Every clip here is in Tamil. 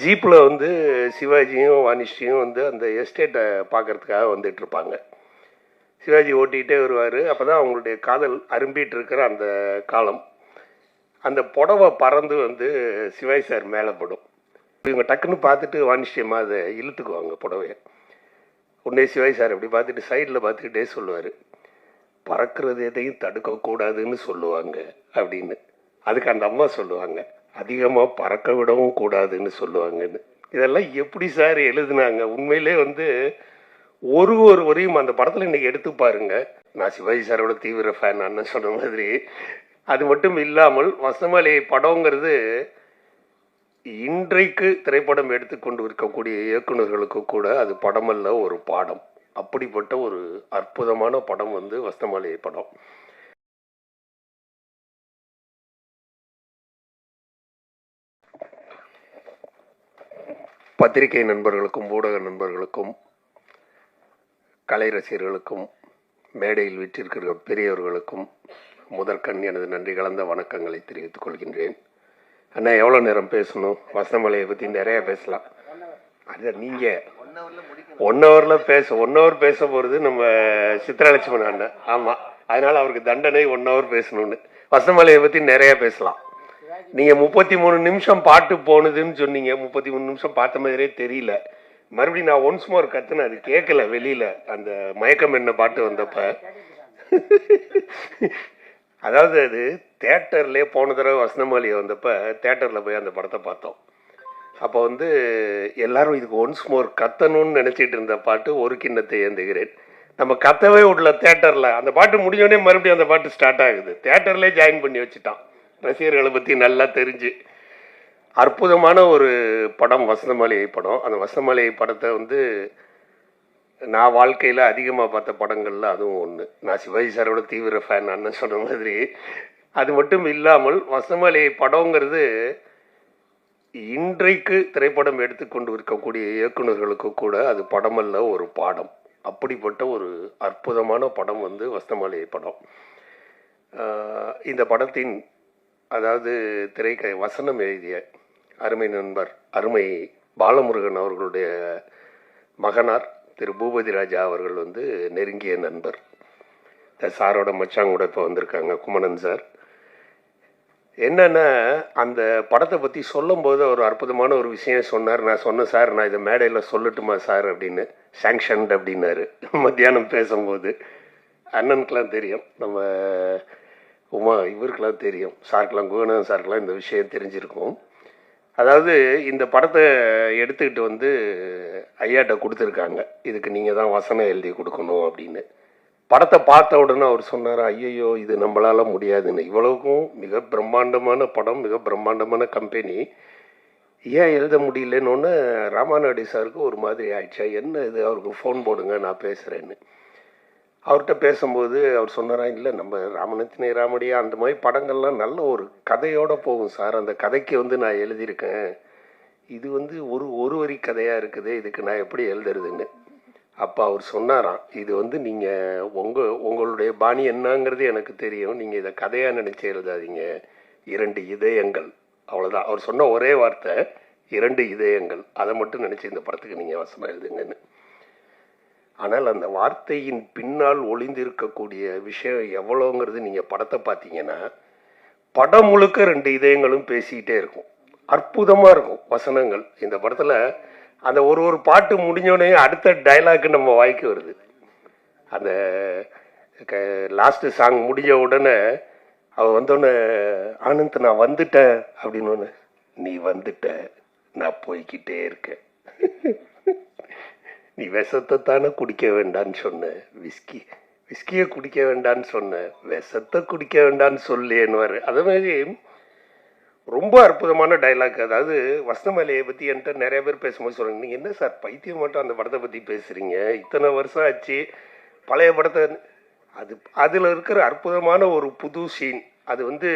ஜீப்பில் வந்து சிவாஜியும் வாணிஸ்ரீயும் வந்து அந்த எஸ்டேட்டை பார்க்கறதுக்காக வந்துட்டு இருப்பாங்க. சிவாஜி ஓட்டிகிட்டே வருவார். அப்போ தான் அவங்களுடைய காதல் அரும்பிட்டு இருக்கிற அந்த காலம். அந்த புடவை பறந்து வந்து சிவாஜி சார் மேலே படும். இவங்க டக்குன்னு பார்த்துட்டு வாணிஸ்ரீயமாக அதை இழுத்துக்குவாங்க புடவையை. உடனே சிவாஜி சார் அப்படி பார்த்துட்டு சைடில் பார்த்துக்கிட்டே சொல்லுவார், பறக்கிறது எதையும் தடுக்கக்கூடாதுன்னு சொல்லுவாங்க அப்படின்னு. அதுக்கு அந்த அம்மா சொல்லுவாங்க, அதிகமாக பறக்க விடவும் கூடாதுன்னு சொல்லுவாங்கன்னு. இதெல்லாம் எப்படி சார் எழுதுனாங்க? உண்மையிலே வந்து ஒரு வரையும் அந்த படத்தில் இன்னைக்கு எடுத்து பாருங்க. நான் சிவாஜி சாரோட தீவிர ஃபேன் அண்ணன் சொன்ன மாதிரி. அது மட்டும் இல்லாமல் வசமலை படங்கிறது இன்றைக்கு திரைப்படம் எடுத்துக்கொண்டு இருக்கக்கூடிய இயக்குநர்களுக்கு கூட அது படமல்ல, ஒரு பாடம். அப்படிப்பட்ட ஒரு அற்புதமான படம் வந்து வசமலை படம். பத்திரிகை நண்பர்களுக்கும் ஊடக நண்பர்களுக்கும் கலை ரசிகர்களுக்கும் மேடையில் வீற்றிருக்கிற பெரியவர்களுக்கும் முதற்கண் எனது நன்றி கலந்த வணக்கங்களை தெரிவித்துக் கொள்கின்றேன். அண்ணா, எவ்வளோ நேரம் பேசணும்? வசமலையை பற்றி நிறையா பேசலாம். அது நீங்கள் 1 ஹவர் பேச போகிறது நம்ம சித்ராலட்சுமன் அண்ணன். ஆமாம், அதனால் அவருக்கு தண்டனை 1 ஹவர் பேசணும்னு. வசமலையை பற்றி நிறையா பேசலாம். நீங்கள் 33 நிமிஷம் பாட்டு போனதுன்னு சொன்னீங்க. 33 நிமிஷம் பார்த்த மாதிரியே தெரியல. மறுபடியும் நான் ஒன்ஸ் மோர் கத்துனேன், அது கேட்கல வெளியில். அந்த மயக்கம் என்ன பாட்டு வந்தப்ப அதாவது அது தேட்டர்லேயே போன தடவை வசனமாளிகை வந்தப்போ தேட்டரில் போய் அந்த படத்தை பார்த்தோம். அப்போ வந்து எல்லாரும் இதுக்கு ஒன்ஸ் மோர் கத்தணும்னு நினச்சிட்டு இருந்த பாட்டு ஒரு கிண்ணத்தை ஏந்துகிறேன். நம்ம கத்தவே விடல தேட்டரில். அந்த பாட்டு முடிஞ்சோடனே மறுபடியும் அந்த பாட்டு ஸ்டார்ட் ஆகுது. தேட்டர்லேயே ஜாயின் பண்ணி வச்சுட்டான், ரசிகர்களை பற்றி நல்லா தெரிஞ்சு. அற்புதமான ஒரு படம் வசந்தமாளிகை படம். அந்த வசந்தமாளிகை படத்தை வந்து நான் வாழ்க்கையில் அதிகமாக பார்த்த படங்களில் அதுவும் ஒன்று. நான் சிவாஜி சாரோட தீவிர ஃபேன் அண்ணன் சொன்ன மாதிரி. அது மட்டும் இல்லாமல் வசந்தமாளிகை படங்கிறது இன்றைக்கு திரைப்படம் எடுத்துக்கொண்டு இருக்கக்கூடிய இயக்குநர்களுக்கு கூட அது படமல்ல, ஒரு பாடம். அப்படிப்பட்ட ஒரு அற்புதமான படம் வந்து வசந்தமாளிகை படம். இந்த படத்தின் அதாவது வசனம் எழுதிய அருமை நண்பர் அருமை பாலமுருகன் அவர்களுடைய மகனார் திரு பூபதி ராஜா அவர்கள் வந்து நெருங்கிய நண்பர். சாரோட மச்சாங்க கூட இப்போ வந்திருக்காங்க, குமணன் சார். என்னென்னா, அந்த படத்தை பற்றி சொல்லும்போது ஒரு அற்புதமான ஒரு விஷயம் சொன்னார். நான் சொன்னேன், சார் நான் இதை மேடையில் சொல்லட்டுமா சார் அப்படின்னு. சாங்ஷன்ட் அப்படின்னாரு மத்தியானம் பேசும்போது. அண்ணனுக்கெலாம் தெரியும், நம்ம உமா இவருக்கெல்லாம் தெரியும், சாருக்கெல்லாம் குகநாதன் சாருக்கெல்லாம் இந்த விஷயம் தெரிஞ்சிருக்கும். அதாவது இந்த படத்தை எடுத்துக்கிட்டு வந்து ஐயாட்ட கொடுத்துருக்காங்க, இதுக்கு நீங்கள் தான் வசனம் எழுதி கொடுக்கணும் அப்படின்னு. படத்தை பார்த்த உடனே அவர் சொன்னார், ஐயையோ இது நம்மளால முடியாதுன்னு. இவ்வளவுக்கும் மிக பிரம்மாண்டமான படம், மிக பிரம்மாண்டமான கம்பெனி, ஏன் எழுத முடியலன்னு ராமாநாயுடு சாருக்கு ஒரு மாதிரி ஆயிடுச்சா, என்ன இது, அவருக்கு ஃபோன் போடுங்க நான் பேசுகிறேன்னு. அவர்கிட்ட பேசும்போது அவர் சொன்னாரா, இல்லை நம்ம ராமநத்தினை ராமடியா அந்த மாதிரி படங்கள்லாம் நல்ல ஒரு கதையோடு போகும் சார், அந்த கதைக்கு வந்து நான் எழுதியிருக்கேன், இது வந்து ஒரு வரி கதையாக இருக்குது, இதுக்கு நான் எப்படி எழுதுறதுன்னு. அப்போ அவர் சொன்னாராம், இது வந்து நீங்கள் உங்களுடைய பாணி என்னங்கிறது எனக்கு தெரியும், நீங்கள் இதை கதையாக நினச்சி எழுதாதீங்க, 2 இதயங்கள், அவ்வளோதான். அவர் சொன்ன ஒரே வார்த்தை 2 இதயங்கள், அதை மட்டும் நினச்சி இந்த படத்துக்கு நீங்கள் வசனம் எழுதுங்கன்னு. ஆனால் அந்த வார்த்தையின் பின்னால் ஒளிந்திருக்கக்கூடிய விஷயம் எவ்வளோங்கிறது நீங்கள் படத்தை பார்த்தீங்கன்னா, படம் முழுக்க 2 இதயங்களும் பேசிக்கிட்டே இருக்கும். அற்புதமாக இருக்கும் வசனங்கள் இந்த படத்தில். அந்த ஒரு பாட்டு முடிஞ்சோடனே அடுத்த டைலாக் நம்ம வாய்க்கு வருது. அந்த லாஸ்ட்டு சாங் முடிஞ்ச உடனே அவள் வந்தோடனே, ஆனந்த் நான் வந்துட்டேன் அப்படின்னு. நீ வந்துட்ட, நான் போய்கிட்டே இருக்கேன், நீ விஷத்தை தானே குடிக்க வேண்டான்னு சொன்ன, விஸ்கியை குடிக்க வேண்டான்னு சொன்ன, விஷத்தை குடிக்க வேண்டான்னு சொல்லேன்னு. அதே மாதிரி ரொம்ப அற்புதமான டைலாக். அதாவது வசனமாளிகையை பற்றி என்கிட்ட நிறைய பேர் பேசும்போது சொல்லுங்க, நீங்கள் என்ன சார் பைத்தியம் மட்டும் அந்த படத்தை பற்றி பேசுகிறீங்க, இத்தனை வருஷம் ஆச்சு பழைய படத்தை. அதில் இருக்கிற அற்புதமான ஒரு புது சீன், அது வந்து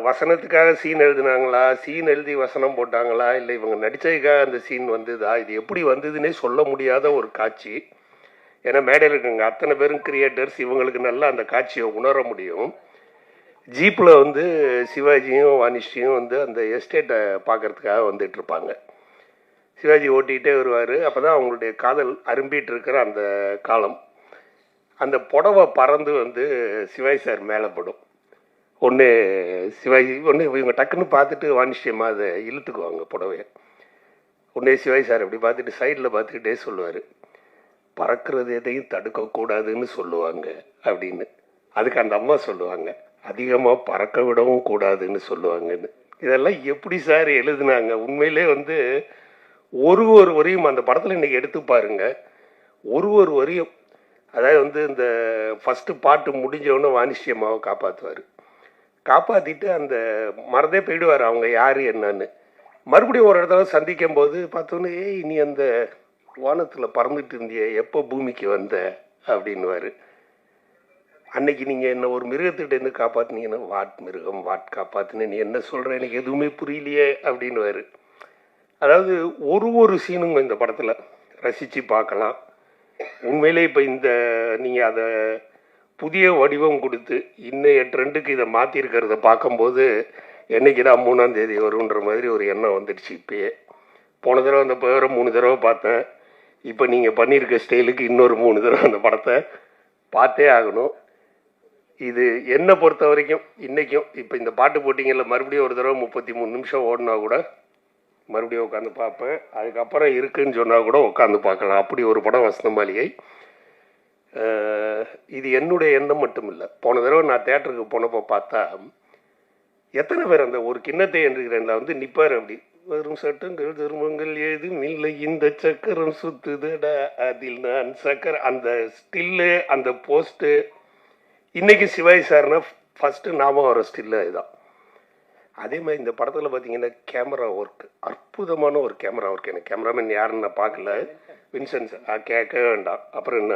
வசனத்துக்காக சீன் எழுதுனாங்களா, சீன் எழுதி வசனம் போட்டாங்களா, இல்லை இவங்க நடித்ததுக்காக அந்த சீன் வந்ததா, இது எப்படி வந்ததுன்னே சொல்ல முடியாத ஒரு காட்சி. ஏன்னா மேடையில் இருக்குங்க அத்தனை பேரும் கிரியேட்டர்ஸ், இவங்களுக்கு நல்லா அந்த காட்சியை உணர முடியும். ஜீப்பில் வந்து சிவாஜியும் வாணிஸ்ரீயும் வந்து அந்த எஸ்டேட்டை பார்க்கறதுக்காக வந்துட்டு இருப்பாங்க. சிவாஜி ஓட்டிகிட்டே வருவார். அப்போ தான் அவங்களுடைய காதல் அரும்பிட்டு இருக்கிற அந்த காலம். அந்த புடவை பறந்து வந்து சிவாஜி சார் மேலே படும். ஒன்று சிவாஜி இவங்க டக்குன்னு பார்த்துட்டு வாணிஸ்ரீயம்மா அதை இழுத்துக்குவாங்க புடவையை. ஒன்றே சிவாஜி சார் அப்படி பார்த்துட்டு சைடில் பார்த்துக்கிட்டே சொல்லுவார், பறக்கிறது எதையும் தடுக்கக்கூடாதுன்னு சொல்லுவாங்க அப்படின்னு. அதுக்கு அந்த அம்மா சொல்லுவாங்க, அதிகமாக பறக்க விடவும் கூடாதுன்னு சொல்லுவாங்கன்னு. இதெல்லாம் எப்படி சார் எழுதுனாங்க? உண்மையிலே வந்து ஒரு வரியும் அந்த படத்தில் இன்றைக்கி எடுத்து பாருங்க, ஒரு வரியும். அதாவது வந்து இந்த ஃபஸ்ட்டு பாட்டு முடிஞ்சவொன்னே வாணிஸ்ரீ அம்மாவை காப்பாற்றுவார். காப்பாற்றிட்டு அந்த மறந்தே போயிடுவார் அவங்க யார் என்னன்னு. மறுபடியும் ஒரு இடத்துல சந்திக்கும் போது பார்த்தோன்னே, ஏய் நீ அந்த வானத்தில் பறந்துட்டு இருந்திய, எப்போ பூமிக்கு வந்த அப்படின்வார். அன்னைக்கு நீங்கள் என்ன ஒரு மிருகத்திட்டேருந்து காப்பாற்றினீங்கன்னா, வாட் மிருகம் வாட் காப்பாற்றினேன், நீ என்ன சொல்கிற, எனக்கு எதுவுமே புரியலையே அப்படின்வார். அதாவது ஒரு சீனுங்க இந்த படத்தில் ரசித்து பார்க்கலாம். உண்மையிலே இப்போ இந்த நீங்கள் அதை புதிய வடிவம் கொடுத்து இன்னைய ட்ரெண்டுக்கு இதை மாற்றிருக்கிறத பார்க்கும்போது என்றைக்கு தான் 3ஆம் தேதி வரும்ன்ற மாதிரி ஒரு எண்ணம் வந்துடுச்சு. இப்போயே போன தடவை அந்த பேரை 3 தடவை பார்த்தேன். இப்போ நீங்கள் பண்ணியிருக்க ஸ்டைலுக்கு இன்னொரு 3 தடவை அந்த படத்தை பார்த்தே ஆகணும். இது என்னை பொறுத்த வரைக்கும் இன்றைக்கும் இப்போ இந்த பாட்டு போட்டிங்கல்ல, மறுபடியும் ஒரு தடவை 33 நிமிஷம் ஓடினா கூட மறுபடியும் உட்காந்து பார்ப்பேன். அதுக்கப்புறம் இருக்குன்னு சொன்னால் கூட உட்காந்து பார்க்கலாம். அப்படி ஒரு படம் வசந்தமாளிகை. இது என்னுடைய எண்ணம் மட்டும் இல்லை. போன தடவை நான் தேட்டருக்கு போனப்போ பார்த்தா எத்தனை பேர் அந்த ஒரு கிண்ணத்தை என்றுகிறேன்ல வந்து நிற்பார். அப்படி வரும் சட்டங்கள் தர்மங்கள் ஏதும் இல்லை, இந்த சக்கரம் சுத்துதடா அதில் நான் சக்கரை, அந்த ஸ்டில்லு அந்த போஸ்ட்டு. இன்றைக்கி சிவாஜி சார்னா ஃபஸ்ட்டு நாம வர ஸ்டில்லு இதுதான். அதே மாதிரி இந்த படத்தில் பார்த்தீங்கன்னா கேமரா ஒர்க், அற்புதமான ஒரு கேமரா ஒர்க். எனக்கு கேமராமேன் யாருன்னு நான் பார்க்கல, வின்சென்ட் கேட்க வேண்டாம். அப்புறம் என்ன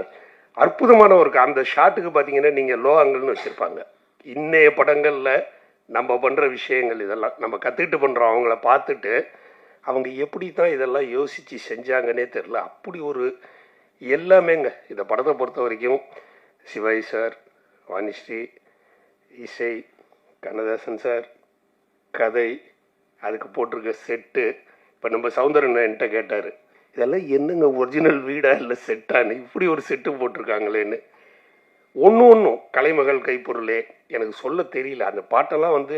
அற்புதமான ஒர்க். அந்த ஷாட்டுக்கு பார்த்தீங்கன்னா நீங்கள் லோ ஆங்கிள்னு வச்சுருப்பாங்க. இன்னைய படங்களில் நம்ம பண்ணுற விஷயங்கள் இதெல்லாம் நம்ம கற்றுக்கிட்டு பண்ணுறோம். அவங்கள பார்த்துட்டு அவங்க எப்படி தான் இதெல்லாம் யோசித்து செஞ்சாங்கன்னே தெரில. அப்படி ஒரு எல்லாமேங்க இந்த படத்தை பொறுத்த வரைக்கும் சிவாஜி சார், வாணிஸ்ரீ, இசை, கண்ணதாசன் சார், கதை, அதுக்கு போட்டிருக்க செட்டு. இப்போ நம்ம சௌந்தரன் என்கிட்ட கேட்டார், இதெல்லாம் என்னங்க ஒரிஜினல் வீடா இல்லை செட்டான்னு, இப்படி ஒரு செட்டு போட்டிருக்காங்களேன்னு. ஒன்றும் கலைமகள் கைப்பொருளே எனக்கு சொல்ல தெரியல. அந்த பாட்டெல்லாம் வந்து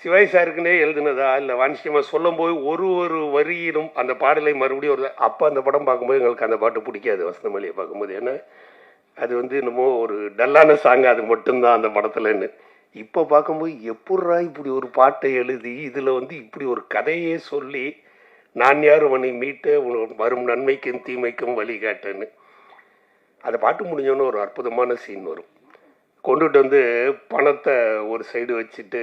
சிவாஜி சாருக்குன்னே எழுதுனதா இல்லை வாணிஸ்ரீமா சொல்லும் போது ஒரு வரியிலும் அந்த பாடலை மறுபடியும் ஒரு அப்போ அந்த படம் பார்க்கும்போது எங்களுக்கு அந்த பாட்டு பிடிக்காது, வசந்தமாளியை பார்க்கும்போது. ஏன்னா அது வந்து என்னமோ ஒரு டல்லான சாங், அது மட்டும்தான் அந்த படத்துலன்னு. இப்போ பார்க்கும்போது எப்பட்றா இப்படி ஒரு பாட்டை எழுதி இதில் வந்து இப்படி ஒரு கதையே சொல்லி, நான் யார் உன்னை மீட்ட வரும் நன்மைக்கும் தீமைக்கும் வழிகாட்டன்னு. அந்த பாட்டு முடிஞ்சோன்னு ஒரு அற்புதமான சீன் வரும். கொண்டுட்டு வந்து பணத்தை ஒரு சைடு வச்சுட்டு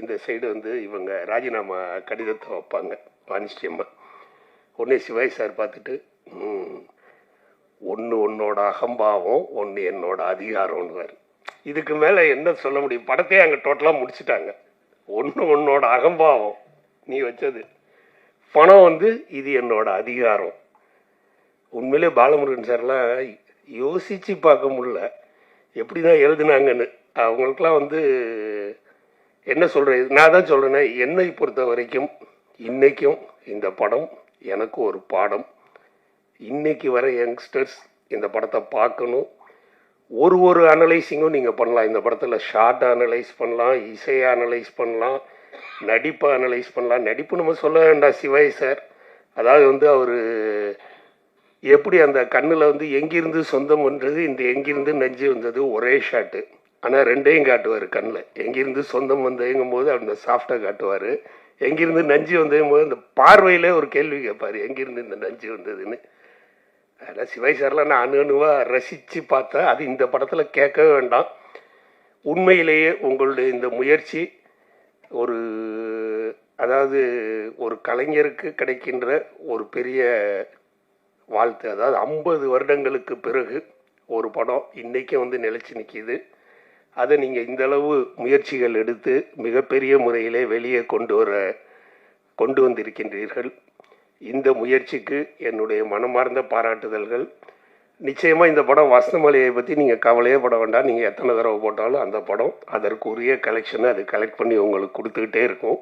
இந்த சைடு வந்து இவங்க ராஜினாமா கடிதத்தை வைப்பாங்க வாணிஸ்ரீ அம்மா. உடனே சிவாஜி சார் பார்த்துட்டு, ஒன்று உன்னோட அகம்பாவம், ஒன்று என்னோட அதிகாரம்னுவார். இதுக்கு மேலே என்ன சொல்ல முடியும்? படத்தையே அங்கே டோட்டலாக முடிச்சுட்டாங்க. ஒன்று உன்னோட அகம்பாவம் நீ வச்சது, பணம் வந்து இது என்னோட அதிகாரம். உண்மையிலே பாலமுருகன் சார்லாம் யோசித்து பார்க்க முடியல எப்படி தான் எழுதுனாங்கன்னு. அவங்களுக்கெல்லாம் வந்து என்ன சொல்கிறது, நான் தான் சொல்கிறேன்னே, என்னை பொறுத்த வரைக்கும் இன்றைக்கும் இந்த படம் எனக்கு ஒரு பாடம். இன்றைக்கி வர யங்ஸ்டர்ஸ் இந்த படத்தை பார்க்கணும். ஒரு அனலைஸிங்கும் நீங்கள் பண்ணலாம். இந்த படத்தில் ஷார்ட் அனலைஸ் பண்ணலாம், இசையை அனலைஸ் பண்ணலாம், நடிப்பை அனலைஸ் பண்ணலாம். நடிப்பு நம்ம சொல்ல வேண்டாம். சிவாஜி சார் அதாவது வந்து அவர் எப்படி அந்த கண்ணில் வந்து எங்கிருந்து சொந்தம் வந்தது, இந்த எங்கிருந்து நெஞ்சு வந்தது ஒரே ஷாட்டு. ஆனால் ரெண்டையும் காட்டுவார் கண்ணில். எங்கிருந்து சொந்தம் வந்ததுங்கும் போது அந்த சாஃப்டாக காட்டுவார், எங்கிருந்து நஞ்சு வந்ததுங்கும் போது அந்த பார்வையிலே ஒரு கேள்வி கேட்பார், எங்கிருந்து இந்த நஞ்சு வந்ததுன்னு. அதனால் சிவாஜி சார்லாம் நான் அணுவாக ரசித்து பார்த்தேன். அது இந்த படத்தில் கேட்கவே வேண்டாம். உண்மையிலேயே உங்களுடைய இந்த முயற்சி ஒரு அதாவது ஒரு கலைஞருக்கு கிடைக்கின்ற ஒரு பெரிய வாழ்த்து. அதாவது 50 வருடங்களுக்கு பிறகு ஒரு படம் இன்றைக்கும் வந்து நிலைச்சி நிற்கிது. அதை நீங்கள் இந்தளவு முயற்சிகள் எடுத்து மிகப்பெரிய முறையிலே வெளியே கொண்டு வந்திருக்கின்றீர்கள். இந்த முயற்சிக்கு என்னுடைய மனமார்ந்த பாராட்டுதல்கள். நிச்சயமாக இந்த படம் வசந்தமாளிகையை பற்றி நீங்கள் கவலையே பட வேண்டாம். நீங்கள் எத்தனை தடவை போட்டாலும் அந்த படம் அதற்குரிய கலெக்ஷனை அது கலெக்ட் பண்ணி உங்களுக்கு கொடுத்துக்கிட்டே இருக்கும்.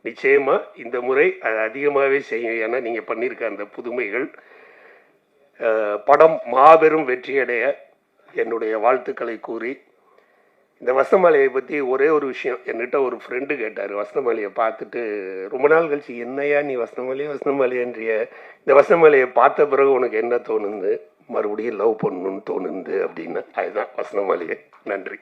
நிச்சயமாக இந்த முறை அது அதிகமாகவே செய்யும். ஏன்னா நீங்கள் பண்ணியிருக்க அந்த புதுமைகள் படம் மாபெரும் வெற்றியடைய என்னுடைய வாழ்த்துக்களை கூறி, இந்த வசந்தமாளிகையை பற்றி ஒரே ஒரு விஷயம் என்கிட்ட ஒரு ஃப்ரெண்டு கேட்டார். வசந்தமாளிகையை பார்த்துட்டு ரொம்ப நாள் கழிச்சு, என்னையா நீ வசந்தமாளிகைன்றிய, இந்த வசந்தமாளிகையை பார்த்த பிறகு உனக்கு என்ன தோணுது, மறுபடியும் லவ் பண்ணணும்னு தோணுது அப்படின்னு. அதுதான் வசந்தமாளிகை. நன்றி.